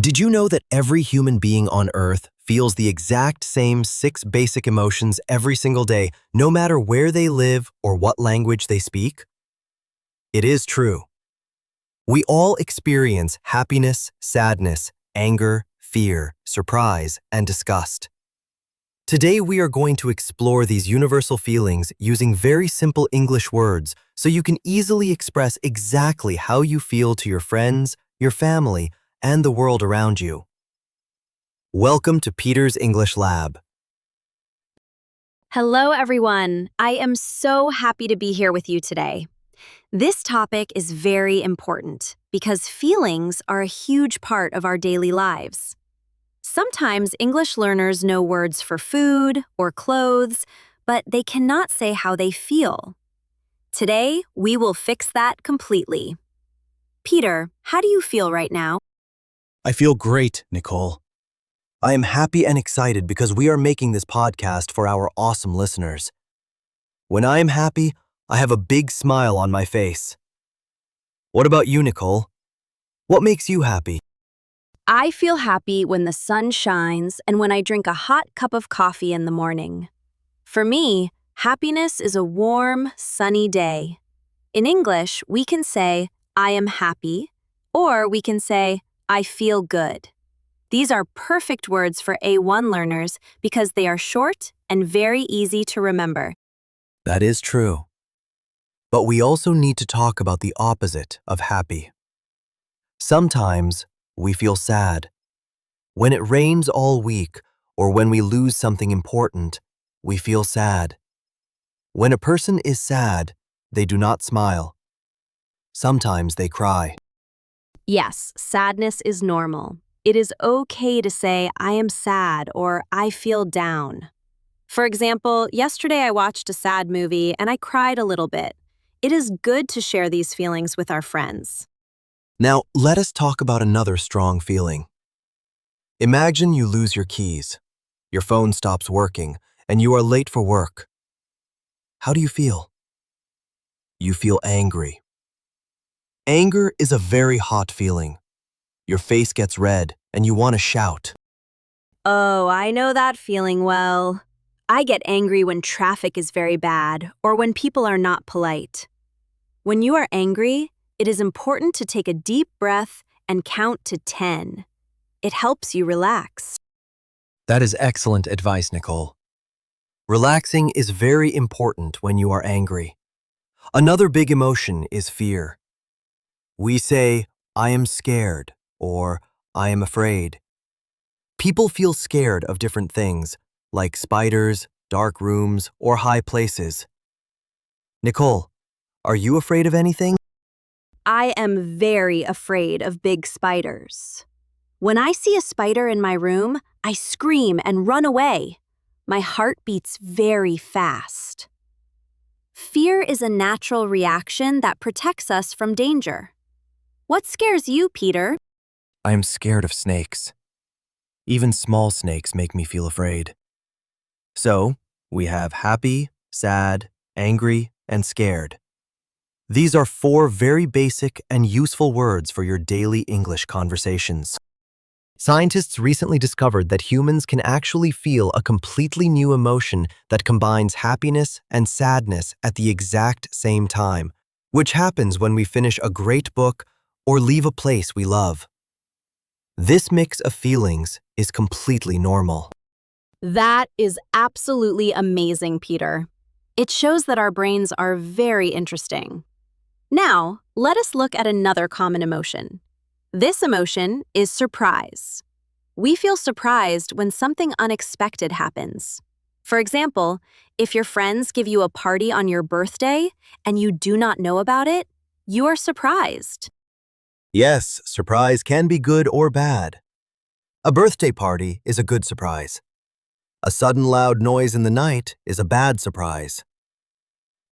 Did you know that every human being on Earth feels the exact same 6 basic emotions every single day, no matter where they live or what language they speak? It is true. We all experience happiness, sadness, anger, fear, surprise, and disgust. Today we are going to explore these universal feelings using very simple English words so you can easily express exactly how you feel to your friends, your family, and the world around you. Welcome to Peter's English Lab. Hello, everyone. I am so happy to be here with you today. This topic is very important because feelings are a huge part of our daily lives. Sometimes English learners know words for food or clothes, but they cannot say how they feel. Today, we will fix that completely. Peter, how do you feel right now? I feel great, Nicole. I am happy and excited because we are making this podcast for our awesome listeners. When I am happy, I have a big smile on my face. What about you, Nicole? What makes you happy? I feel happy when the sun shines and when I drink a hot cup of coffee in the morning. For me, happiness is a warm, sunny day. In English, we can say, I am happy, or we can say, I feel good. These are perfect words for A1 learners because they are short and very easy to remember. That is true. But we also need to talk about the opposite of happy. Sometimes we feel sad. When it rains all week or when we lose something important, we feel sad. When a person is sad, they do not smile. Sometimes they cry. Yes, sadness is normal. It is okay to say, I am sad or I feel down. For example, yesterday I watched a sad movie and I cried a little bit. It is good to share these feelings with our friends. Now, let us talk about another strong feeling. Imagine you lose your keys, your phone stops working, and you are late for work. How do you feel? You feel angry. Anger is a very hot feeling. Your face gets red and you want to shout. Oh, I know that feeling well. I get angry when traffic is very bad or when people are not polite. When you are angry, it is important to take a deep breath and count to 10. It helps you relax. That is excellent advice, Nicole. Relaxing is very important when you are angry. Another big emotion is fear. We say, I am scared, or I am afraid. People feel scared of different things, like spiders, dark rooms, or high places. Nicole, are you afraid of anything? I am very afraid of big spiders. When I see a spider in my room, I scream and run away. My heart beats very fast. Fear is a natural reaction that protects us from danger. What scares you, Peter? I am scared of snakes. Even small snakes make me feel afraid. So, we have happy, sad, angry, and scared. These are 4 very basic and useful words for your daily English conversations. Scientists recently discovered that humans can actually feel a completely new emotion that combines happiness and sadness at the exact same time, which happens when we finish a great book or leave a place we love. This mix of feelings is completely normal. That is absolutely amazing, Peter. It shows that our brains are very interesting. Now, let us look at another common emotion. This emotion is surprise. We feel surprised when something unexpected happens. For example, if your friends give you a party on your birthday and you do not know about it, you are surprised. Yes, surprise can be good or bad. A birthday party is a good surprise. A sudden loud noise in the night is a bad surprise.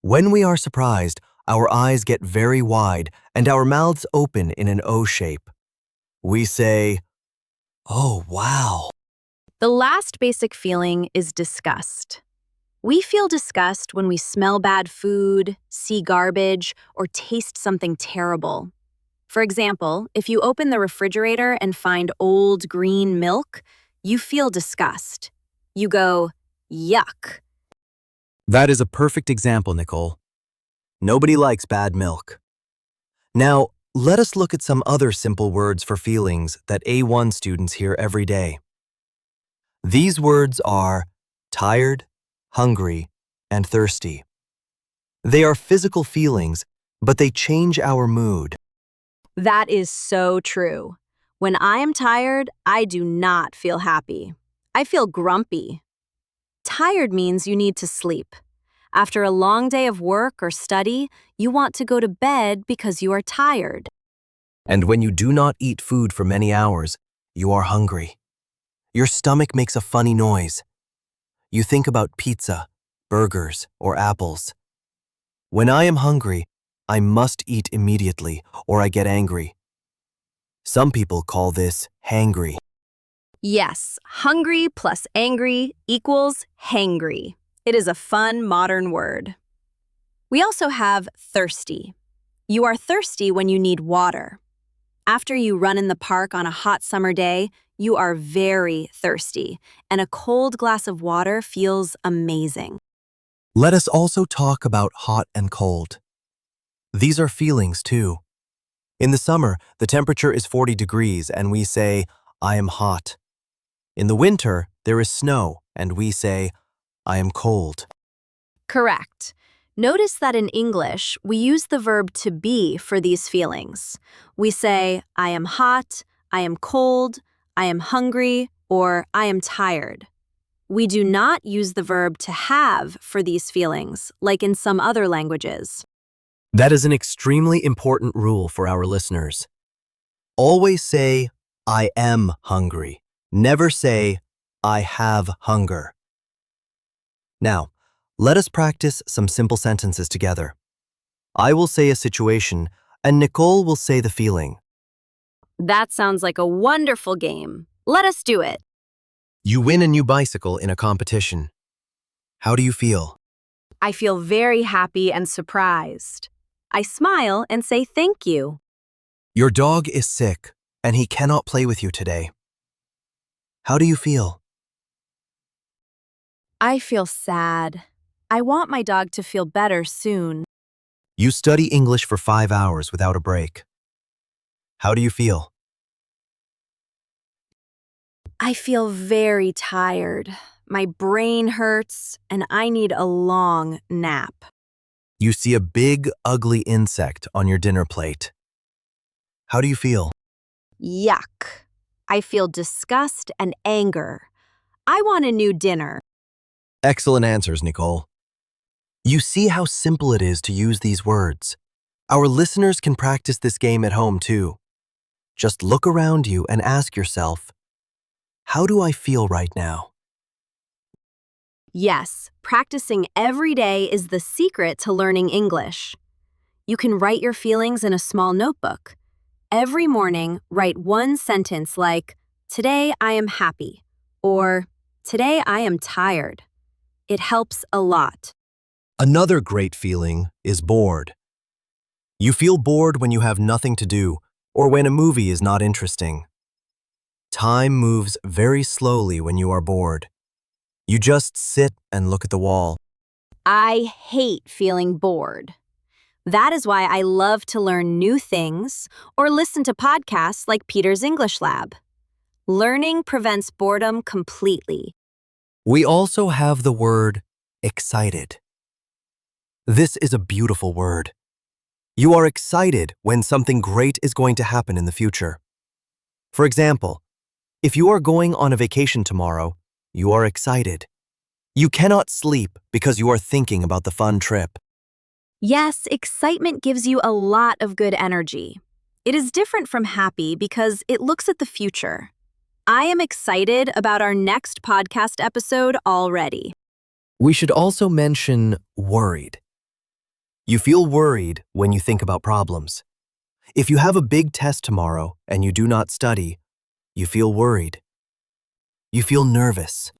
When we are surprised, our eyes get very wide and our mouths open in an O shape. We say, "Oh, wow." The last basic feeling is disgust. We feel disgust when we smell bad food, see garbage, or taste something terrible. For example, if you open the refrigerator and find old green milk, you feel disgust. You go, yuck. That is a perfect example, Nicole. Nobody likes bad milk. Now, let us look at some other simple words for feelings that A1 students hear every day. These words are tired, hungry, and thirsty. They are physical feelings, but they change our mood. That is so true. When I am tired, I do not feel happy. I feel grumpy. Tired means you need to sleep. After a long day of work or study, you want to go to bed because you are tired. And when you do not eat food for many hours, you are hungry. Your stomach makes a funny noise. You think about pizza, burgers, or apples. When I am hungry, I must eat immediately or I get angry. Some people call this hangry. Yes, hungry plus angry equals hangry. It is a fun modern word. We also have thirsty. You are thirsty when you need water. After you run in the park on a hot summer day, you are very thirsty, and a cold glass of water feels amazing. Let us also talk about hot and cold. These are feelings too. In the summer, the temperature is 40 degrees and we say, I am hot. In the winter, there is snow and we say, I am cold. Correct. Notice that in English, we use the verb to be for these feelings. We say, I am hot, I am cold, I am hungry, or I am tired. We do not use the verb to have for these feelings, like in some other languages. That is an extremely important rule for our listeners. Always say, I am hungry. Never say, I have hunger. Now, let us practice some simple sentences together. I will say a situation, and Nicole will say the feeling. That sounds like a wonderful game. Let us do it. You win a new bicycle in a competition. How do you feel? I feel very happy and surprised. I smile and say thank you. Your dog is sick, and he cannot play with you today. How do you feel? I feel sad. I want my dog to feel better soon. You study English for 5 hours without a break. How do you feel? I feel very tired. My brain hurts, and I need a long nap. You see a big, ugly insect on your dinner plate. How do you feel? Yuck. I feel disgust and anger. I want a new dinner. Excellent answers, Nicole. You see how simple it is to use these words. Our listeners can practice this game at home too. Just look around you and ask yourself, how do I feel right now? Yes, practicing every day is the secret to learning English. You can write your feelings in a small notebook. Every morning, write one sentence like, today I am happy, or today I am tired. It helps a lot. Another great feeling is bored. You feel bored when you have nothing to do or when a movie is not interesting. Time moves very slowly when you are bored. You just sit and look at the wall. I hate feeling bored. That is why I love to learn new things or listen to podcasts like Peter's English Lab. Learning prevents boredom completely. We also have the word excited. This is a beautiful word. You are excited when something great is going to happen in the future. For example, if you are going on a vacation tomorrow, you are excited. You cannot sleep because you are thinking about the fun trip. Yes, excitement gives you a lot of good energy. It is different from happy because it looks at the future. I am excited about our next podcast episode already. We should also mention worried. You feel worried when you think about problems. If you have a big test tomorrow and you do not study, you feel worried. You feel nervous.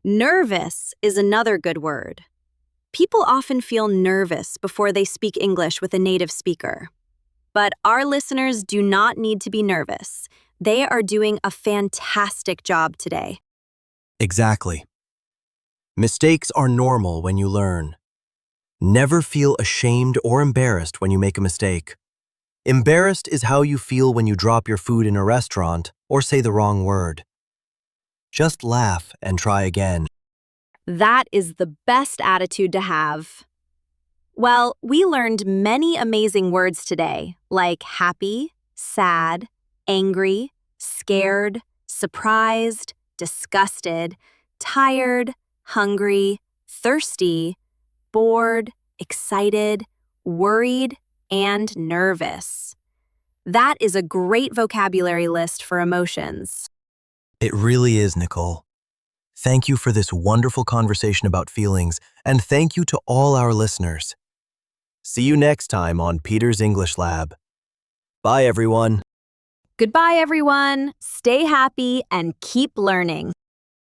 Nervous is another good word. People often feel nervous before they speak English with a native speaker. But our listeners do not need to be nervous. They are doing a fantastic job today. Exactly. Mistakes are normal when you learn. Never feel ashamed or embarrassed when you make a mistake. Embarrassed is how you feel when you drop your food in a restaurant or say the wrong word. Just laugh and try again. That is the best attitude to have. Well, we learned many amazing words today, like happy, sad, angry, scared, surprised, disgusted, tired, hungry, thirsty, bored, excited, worried, and nervous. That is a great vocabulary list for emotions. It really is, Nicole. Thank you for this wonderful conversation about feelings, and thank you to all our listeners. See you next time on Peter's English Lab. Bye, everyone. Goodbye, everyone. Stay happy and keep learning.